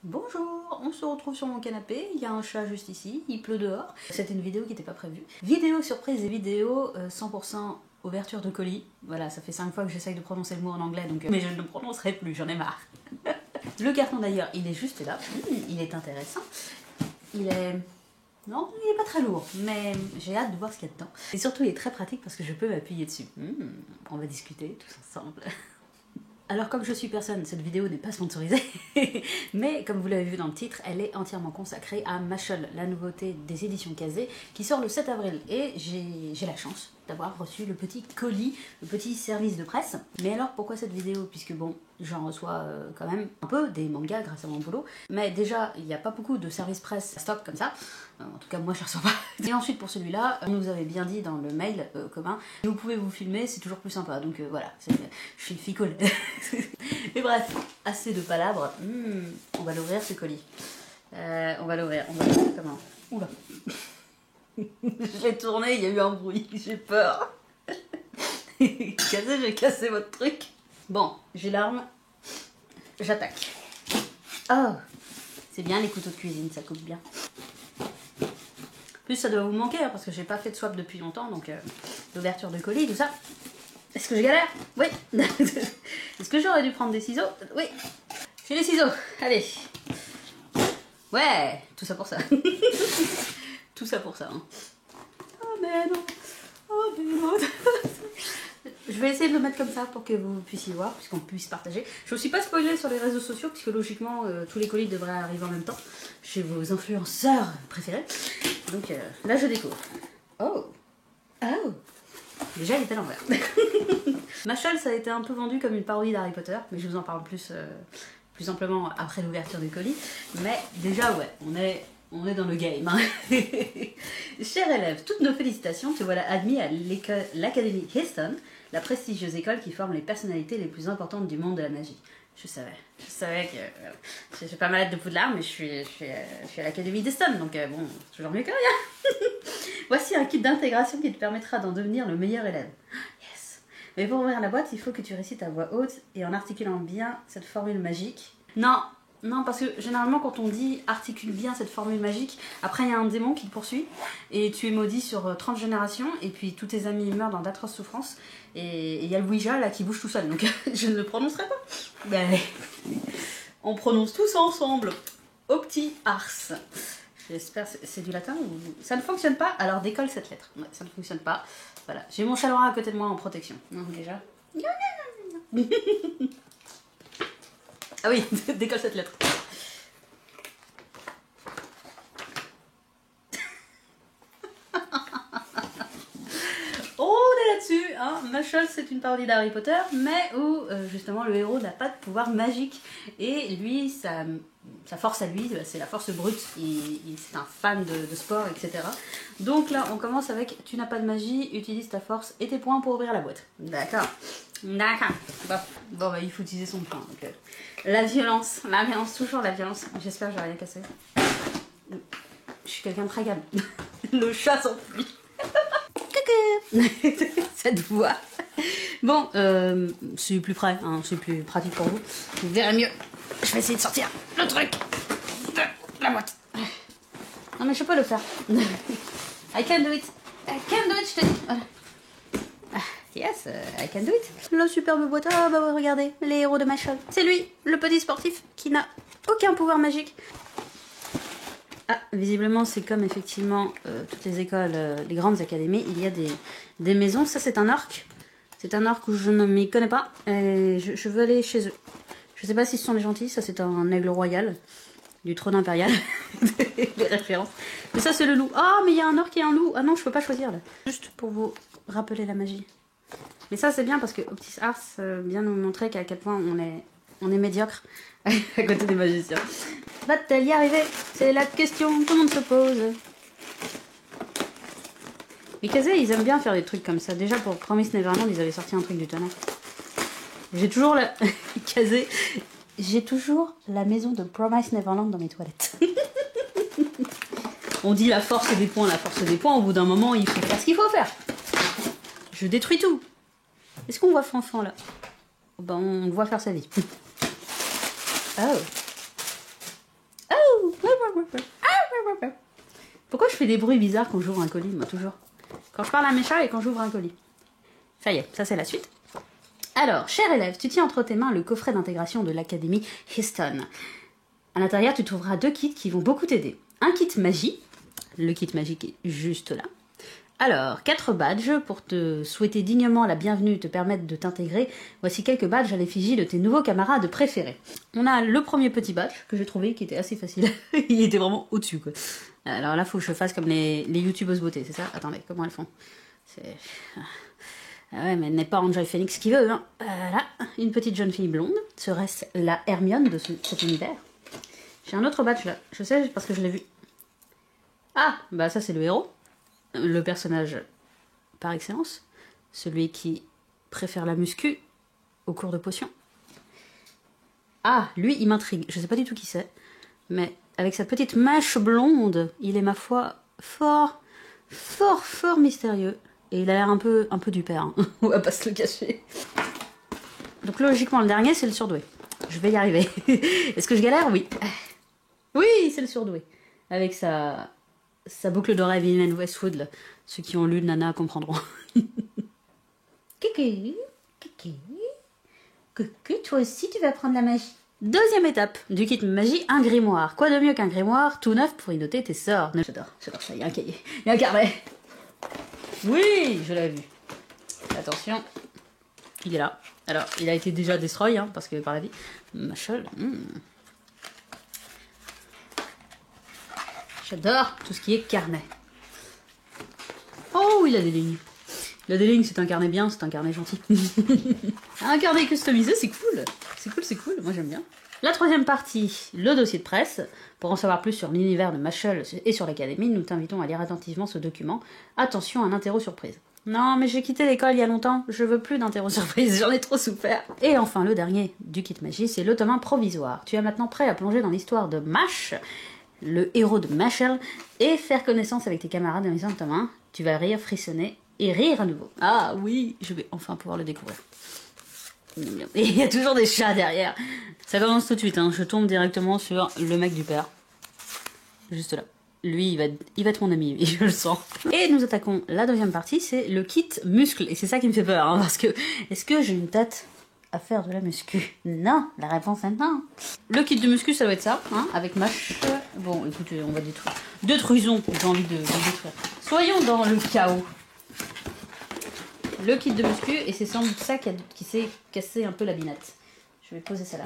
Bonjour, on se retrouve sur mon canapé, il y a un chat juste ici, il pleut dehors. C'était une vidéo qui n'était pas prévue. Vidéo surprise et vidéo 100% ouverture de colis. Voilà, ça fait 5 fois que j'essaye de prononcer le mot en anglais, donc mais je ne le prononcerai plus, j'en ai marre. Le carton d'ailleurs, il est juste là, il est intéressant. Il est... Non, il n'est pas très lourd, mais j'ai hâte de voir ce qu'il y a dedans. Et surtout, il est très pratique parce que je peux m'appuyer dessus. On va discuter tous ensemble. Alors comme je suis personne, cette vidéo n'est pas sponsorisée, mais comme vous l'avez vu dans le titre, elle est entièrement consacrée à Mashal, la nouveauté des éditions Kazé, qui sort le 7 avril. Et j'ai la chance d'avoir reçu le petit colis, le petit service de presse. Mais alors pourquoi cette vidéo? Puisque bon, j'en reçois quand même un peu des mangas grâce à mon boulot. Mais déjà, il n'y a pas beaucoup de services presse stock comme ça. En tout cas, moi je ne reçois pas. Et ensuite pour celui-là, on nous avait bien dit dans le mail commun, si vous pouvez vous filmer, c'est toujours plus sympa. Donc voilà, je suis ficole. Mais bref, assez de palabres. On va l'ouvrir ce colis. On va l'ouvrir comment? Oula. Je l'ai tourné, il y a eu un bruit, j'ai peur. Kazé, j'ai cassé votre truc. Bon, j'ai l'arme. J'attaque. Oh, c'est bien les couteaux de cuisine, ça coupe bien. En plus, ça doit vous manquer, hein, parce que j'ai pas fait de swap depuis longtemps, donc l'ouverture de colis, tout ça. Est-ce que je galère? Oui. Est-ce que j'aurais dû prendre des ciseaux? Oui. J'ai les ciseaux. Allez. Ouais, tout ça pour ça. Tout ça pour ça. Hein. Oh mais non. Oh mais non. Je vais essayer de le mettre comme ça pour que vous puissiez voir, puisqu'on puisse partager. Je ne me suis pas spoilée sur les réseaux sociaux, puisque logiquement, tous les colis devraient arriver en même temps, chez vos influenceurs préférés. Donc là, je découvre. Oh. Oh. Déjà, il est à l'envers. Mashal, ça a été un peu vendu comme une parodie d'Harry Potter, mais je vous en parle plus amplement après l'ouverture du colis. Mais déjà, ouais, on est dans le game. Hein. Cher élève, toutes nos félicitations, te voilà admis à l'Académie Histon, la prestigieuse école qui forme les personnalités les plus importantes du monde de la magie. Je savais que je suis pas malade de Poudlard, mais je suis à l'Académie d'Histon, donc bon, toujours mieux que rien. Voici un kit d'intégration qui te permettra d'en devenir le meilleur élève. Yes. Mais pour ouvrir la boîte, il faut que tu récites à voix haute et en articulant bien cette formule magique. Non, parce que généralement quand on dit articule bien cette formule magique, après il y a un démon qui te poursuit et tu es maudit sur 30 générations et puis tous tes amis meurent dans d'atroces souffrances et il y a le Ouija là qui bouge tout seul, donc je ne le prononcerai pas. Ben, on prononce tous ensemble. Opti ars. J'espère, c'est du latin ou... Ça ne fonctionne pas, alors décolle cette lettre. Ouais, ça ne fonctionne pas. Voilà, j'ai mon chat noir à côté de moi en protection. Non, déjà. Ah oui, décolle cette lettre. On est là-dessus, hein. Mashal, c'est une parodie d'Harry Potter, mais où justement le héros n'a pas de pouvoir magique. Et lui, sa force à lui, c'est la force brute. C'est un fan de sport, etc. Donc là, on commence avec tu n'as pas de magie, utilise ta force et tes points pour ouvrir la boîte. D'accord. Bon, bah, il faut utiliser son point. Donc, la violence, toujours la violence. J'espère que j'ai rien cassé. Je suis quelqu'un de très calme. Le chat s'enfuit. Cette voix. Bon, c'est plus près, hein, c'est plus pratique pour vous. Vous verrez mieux. Je vais essayer de sortir le truc de la boîte. Non mais je peux le faire. I can do it. I can do it, je te dis. Voilà. Yes, I can do it. La superbe boîte. Ah bah regardez, les héros de Mashal. C'est lui, le petit sportif qui n'a aucun pouvoir magique. Ah, visiblement c'est comme effectivement toutes les écoles, les grandes académies, il y a des maisons. Ça c'est un orc. C'est un orc où je ne m'y connais pas. Et je veux aller chez eux. Je sais pas si ce sont les gentils, ça c'est un aigle royal. Du trône impérial. Les références. Mais ça c'est le loup. Ah mais il y a un orc et un loup. Ah non, je peux pas choisir là. Juste pour vous rappeler la magie. Mais ça c'est bien parce que Optis Ars vient nous montrer qu'à quel point on est médiocre à côté des magiciens. Va-t-elle y arriver? C'est la question que tout le monde se pose. Mais Kazé, ils aiment bien faire des trucs comme ça. Déjà pour Promise Neverland, ils avaient sorti un truc du tonnerre. J'ai toujours la... Kazé, j'ai toujours la maison de Promise Neverland dans mes toilettes. On dit la force des points, au bout d'un moment, il faut faire ce qu'il faut faire. Je détruis tout. Est-ce qu'on voit Fanfan là? Ben, on le voit faire sa vie. Oh. Pourquoi je fais des bruits bizarres quand j'ouvre un colis, moi, toujours? Quand je parle à mes chats et quand j'ouvre un colis. Ça y est, ça c'est la suite. Alors, cher élève, tu tiens entre tes mains le coffret d'intégration de l'Académie Histon. À l'intérieur, tu trouveras 2 kits qui vont beaucoup t'aider. Un kit magie, le kit magique est juste là. Alors, 4 badges pour te souhaiter dignement la bienvenue et te permettre de t'intégrer. Voici quelques badges à l'effigie de tes nouveaux camarades préférés. On a le premier petit badge que j'ai trouvé qui était assez facile. Il était vraiment au-dessus, quoi. Alors là, faut que je fasse comme les youtubeuses beauté, c'est ça? Attendez, comment elles font? C'est... Ah ouais, mais elle n'est pas Enjoy Phoenix qui veut, hein. Voilà, une petite jeune fille blonde. Serait-ce la Hermione de cet univers? J'ai un autre badge là, je sais parce que je l'ai vu. Ah, bah ça c'est le héros. Le personnage par excellence. Celui qui préfère la muscu au cours de potions. Ah, lui il m'intrigue, je sais pas du tout qui c'est. Mais avec sa petite mèche blonde, il est ma foi fort mystérieux. Et il a l'air un peu du père, hein. On va pas se le cacher. Donc logiquement, le dernier, c'est le surdoué. Je vais y arriver. Est-ce que je galère? Oui. Oui, c'est le surdoué. Avec sa boucle d'oreille Vivienne Westwood, là. Ceux qui ont lu Nana comprendront. Kiki, toi aussi, tu vas apprendre la magie. Deuxième étape du kit magie, un grimoire. Quoi de mieux qu'un grimoire tout neuf pour y noter tes sorts? J'adore ça, il y a un cahier, il y a un carnet. Oui, je l'avais vu. Attention, il est là. Alors, il a été déjà destroy, hein, parce que par la vie. Machel. J'adore tout ce qui est carnet. Oh, il a des lignes. Il a des lignes, c'est un carnet bien, c'est un carnet gentil. Un carnet customisé, c'est cool. C'est cool, moi j'aime bien. La troisième partie, le dossier de presse. Pour en savoir plus sur l'univers de Machel et sur l'académie, nous t'invitons à lire attentivement ce document. Attention à un interro surprise. Non, mais j'ai quitté l'école il y a longtemps, je veux plus d'interro surprise, j'en ai trop souffert. Et enfin, le dernier du kit magie, c'est le tome 1 provisoire. Tu es maintenant prêt à plonger dans l'histoire de Mash, le héros de Machel, et faire connaissance avec tes camarades de mission de tome 1. Tu vas rire, frissonner et rire à nouveau. Ah oui, je vais enfin pouvoir le découvrir. Et il y a toujours des chats derrière. Ça commence tout de suite, hein. Je tombe directement sur le mec du père. Juste là. Lui, il va être mon ami, je le sens. Et nous attaquons la deuxième partie, c'est le kit muscle. Et c'est ça qui me fait peur, hein, parce que... Est-ce que j'ai une tête à faire de la muscu? Non, la réponse est non. Le kit de muscu, ça doit être ça, hein, avec Mash. Bon, écoutez, on va détruire. Détruisons, j'ai envie de détruire. Soyons dans le chaos. Le kit de muscu, et c'est sans doute ça qui s'est cassé un peu la binette. Je vais poser ça là.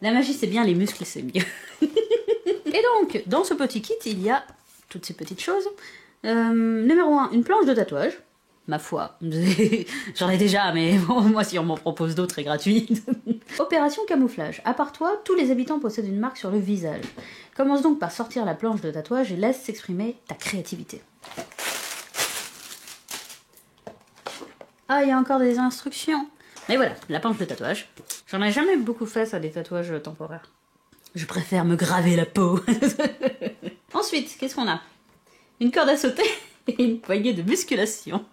La magie c'est bien, les muscles c'est mieux. Et donc, dans ce petit kit, il y a toutes ces petites choses. Numéro 1, une planche de tatouage. Ma foi, j'en ai déjà, mais bon, moi si on m'en propose d'autres, c'est gratuit. Opération camouflage. À part toi, tous les habitants possèdent une marque sur le visage. Commence donc par sortir la planche de tatouage et laisse s'exprimer ta créativité. Ah, il y a encore des instructions. Mais voilà, la planche de tatouage. J'en ai jamais beaucoup fait, ça, des tatouages temporaires. Je préfère me graver la peau. Ensuite, qu'est-ce qu'on a? Une corde à sauter et une poignée de musculation.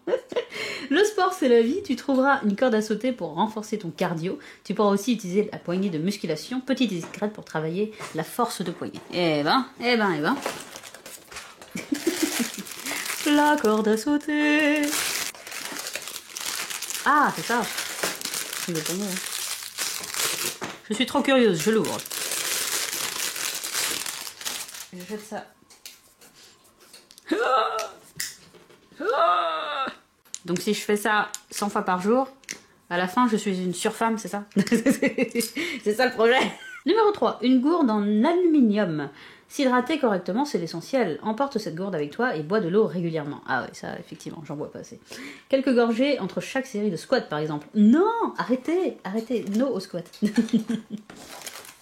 Le sport, c'est la vie. Tu trouveras une corde à sauter pour renforcer ton cardio. Tu pourras aussi utiliser la poignée de musculation, petite et discrète, pour travailler la force de poignet. Eh ben. La corde à sauter. Ah, c'est ça. Je suis trop curieuse, je l'ouvre. Je jette ça. Donc si je fais ça 100 fois par jour, à la fin je suis une surfemme, c'est ça? C'est ça le projet. Numéro 3, une gourde en aluminium. S'hydrater correctement, c'est l'essentiel. Emporte cette gourde avec toi et bois de l'eau régulièrement. Ah ouais, ça, effectivement, j'en bois pas assez. Quelques gorgées entre chaque série de squats, par exemple. Non, arrêtez, no au squat.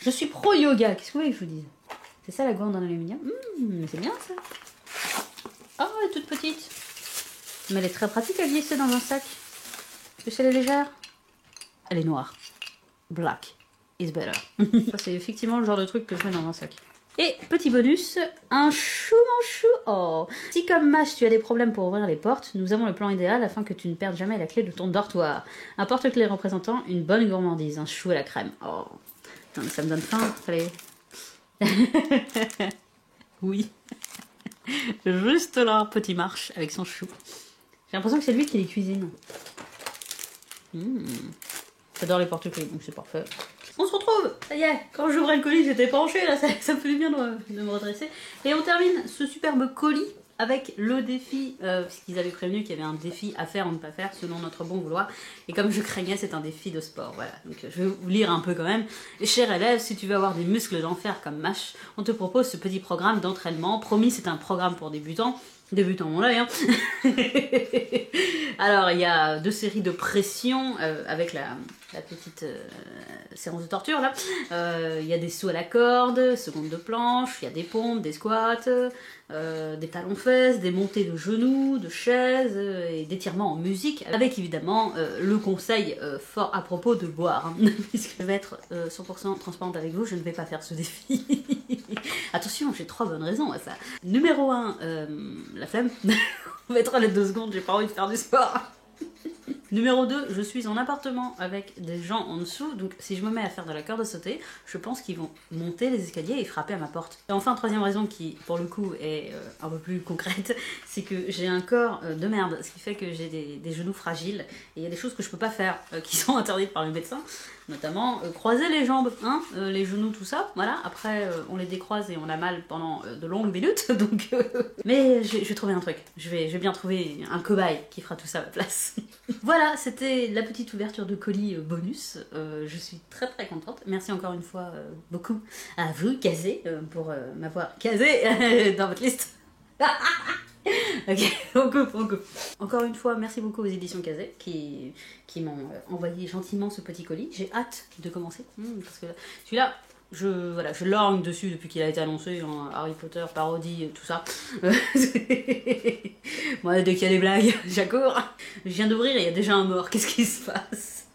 Je suis pro yoga, qu'est-ce que vous voulez que je vous dise? C'est ça la gourde en aluminium? Mais c'est bien ça. Oh, elle est toute petite. Mais elle est très pratique à glisser dans un sac. Est-ce que elle est légère? Elle est noire. Black is better. Ça, c'est effectivement le genre de truc que je mets dans un sac. Et petit bonus, un chou-manchou. Oh. Si comme Mash tu as des problèmes pour ouvrir les portes, nous avons le plan idéal afin que tu ne perdes jamais la clé de ton dortoir. Un porte-clés représentant une bonne gourmandise, un chou à la crème. Oh. Putain, mais ça me donne faim, fallait... Oui. Juste là, petit marche avec son chou. J'ai l'impression que c'est lui qui les cuisine. J'adore les porte-clés, donc c'est parfait. On se retrouve. Ça y est, quand j'ouvrais le colis, j'étais penchée, là, ça me fait du bien de me redresser. Et on termine ce superbe colis avec le défi, puisqu'ils avaient prévenu qu'il y avait un défi à faire ou ne pas faire, selon notre bon vouloir. Et comme je craignais, c'est un défi de sport, voilà. Donc je vais vous lire un peu quand même. Cher élève, si tu veux avoir des muscles d'enfer comme Mash, on te propose ce petit programme d'entraînement. Promis, c'est un programme pour débutants. Débutant mon œil, hein. Alors, il y a 2 séries de pression avec la petite séance de torture, là. Il y a des sauts à la corde, seconde de planche, il y a des pompes, des squats, des talons-fesses, des montées de genoux, de chaises et d'étirements en musique, avec évidemment le conseil fort à propos de boire, hein, puisque je vais être 100% transparente avec vous, je ne vais pas faire ce défi. Attention, j'ai 3 bonnes raisons à ça. Numéro 1, la flemme. On va être les 2 secondes, j'ai pas envie de faire du sport. Numéro 2, je suis en appartement avec des gens en dessous, donc si je me mets à faire de la corde à sauter, je pense qu'ils vont monter les escaliers et frapper à ma porte. Et enfin, 3e raison qui, pour le coup, est un peu plus concrète, c'est que j'ai un corps de merde, ce qui fait que j'ai des genoux fragiles, et il y a des choses que je peux pas faire, qui sont interdites par le médecin, notamment croiser les jambes, hein, les genoux, tout ça, voilà. Après, on les décroise et on a mal pendant de longues minutes, donc... Mais je vais trouver un truc, je vais bien trouver un cobaye qui fera tout ça à ma place. Voilà, c'était la petite ouverture de colis bonus. Je suis très très contente. Merci encore une fois beaucoup à vous, Kazé, pour m'avoir casé dans votre liste. Ok, on coupe. Encore une fois, merci beaucoup aux éditions Kazé qui m'ont envoyé gentiment ce petit colis. J'ai hâte de commencer, parce que celui-là, je lorgne dessus depuis qu'il a été annoncé, hein, Harry Potter, parodie, tout ça. Moi, dès qu'il y a des blagues, j'accours. Je viens d'ouvrir et il y a déjà un mort, qu'est-ce qui se passe?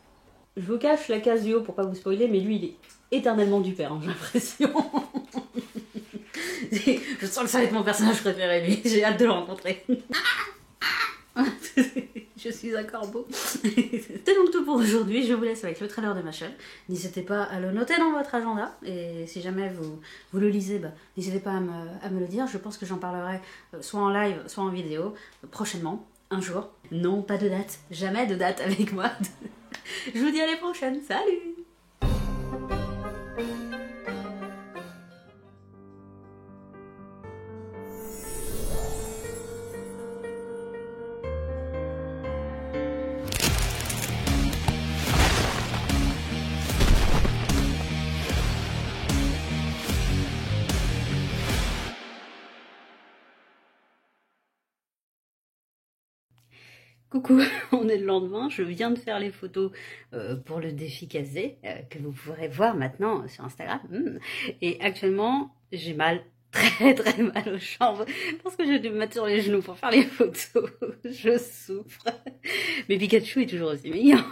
Je vous cache la case du haut pour pas vous spoiler, mais lui, il est éternellement du père, hein, j'ai l'impression. Je sens que ça va être mon personnage préféré, lui. J'ai hâte de le rencontrer. Je suis un corbeau. C'est donc tout pour aujourd'hui. Je vous laisse avec le trailer de ma chaîne. N'hésitez pas à le noter dans votre agenda. Et si jamais vous le lisez, bah, n'hésitez pas à me le dire. Je pense que j'en parlerai soit en live, soit en vidéo prochainement, un jour. Non, pas de date. Jamais de date avec moi. Je vous dis à la prochaine. Salut! Coucou, on est le lendemain, je viens de faire les photos pour le défi Kazé, que vous pourrez voir maintenant sur Instagram. Et actuellement, j'ai mal, très mal aux jambes, parce que j'ai dû me mettre sur les genoux pour faire les photos. Je souffre. Mais Pikachu est toujours aussi mignon.